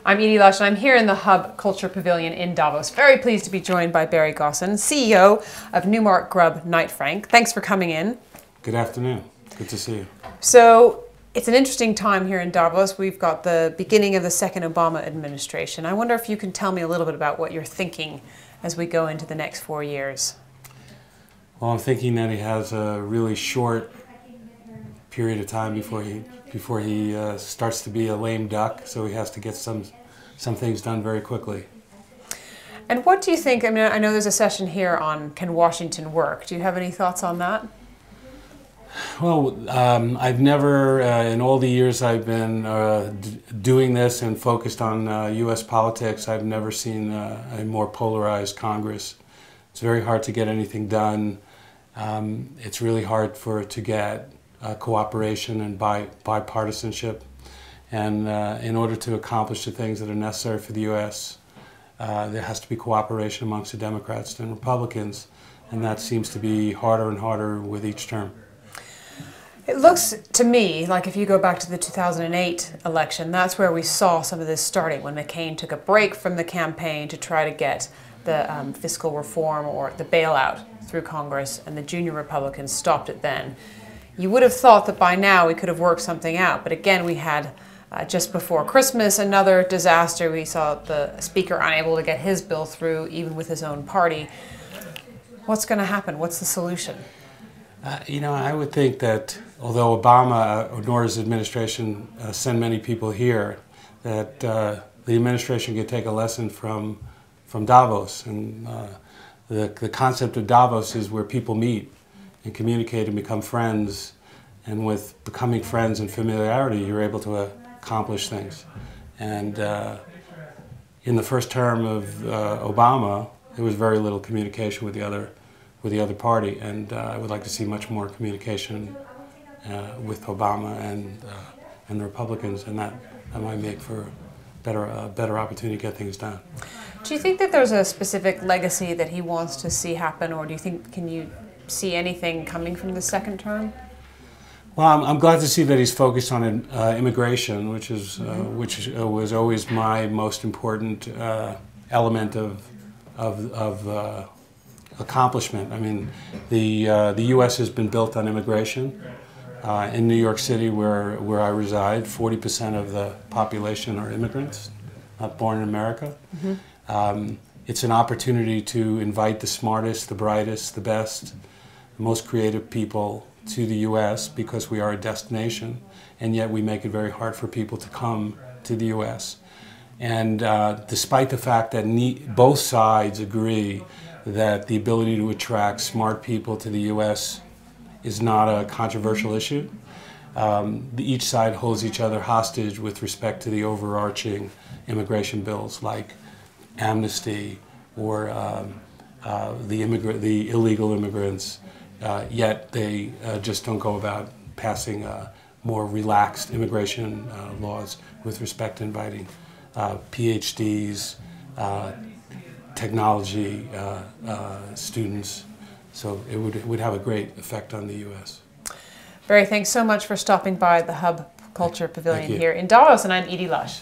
I'm Edie Lush, and I'm here in the Hub Culture Pavilion in Davos. Very pleased to be joined by Barry Gosin, CEO of Newmark Grubb Knight Frank. Thanks for coming in. Good afternoon. Good to see you. So, it's an interesting time here in Davos. We've got the beginning of the second Obama administration. I wonder if you can tell me a little bit about what you're thinking as we go into the next 4 years. Well, I'm thinking that he has a really short period of time before he starts to be a lame duck, so he has to get some things done very quickly. And what do you think? I mean, I know there's a session here on can Washington work. Do you have any thoughts on that? Well, I've never, in all the years I've been doing this and focused on U.S. politics, I've never seen a more polarized Congress. It's very hard to get anything done. It's really hard to get cooperation and bipartisanship. And in order to accomplish the things that are necessary for the U.S., there has to be cooperation amongst the Democrats and Republicans, and that seems to be harder and harder with each term. It looks to me like if you go back to the 2008 election, that's where we saw some of this starting, when McCain took a break from the campaign to try to get the fiscal reform or the bailout through Congress, and the junior Republicans stopped it then. You would have thought that by now we could have worked something out, but again we had just before Christmas another disaster. We saw the Speaker unable to get his bill through, even with his own party. What's going to happen? What's the solution? You know, I would think that although Obama nor his administration send many people here, that the administration could take a lesson from Davos. And the concept of Davos is where people meet and communicate and become friends. And with becoming friends and familiarity, you're able to accomplish things. And in the first term of Obama, there was very little communication with the other party, and I would like to see much more communication with Obama and the Republicans, and that might make for a better opportunity to get things done. Do you think that there's a specific legacy that he wants to see happen, or do you think, can you see anything coming from the second term? Well, I'm glad to see that he's focused on immigration, which was always my most important element of accomplishment. I mean, the U.S. has been built on immigration. In New York City, where I reside, 40% of the population are immigrants, not born in America. Mm-hmm. It's an opportunity to invite the smartest, the brightest, the best, the most creative people to the U.S. because we are a destination, and yet we make it very hard for people to come to the U.S. And despite the fact that both sides agree that the ability to attract smart people to the U.S. is not a controversial issue, each side holds each other hostage with respect to the overarching immigration bills like amnesty or the illegal immigrants, yet they just don't go about passing more relaxed immigration laws with respect to inviting PhDs, technology students, so it would have a great effect on the U.S. Barry, thanks so much for stopping by the Hub Culture Pavilion here in Davos, and I'm Edie Lush.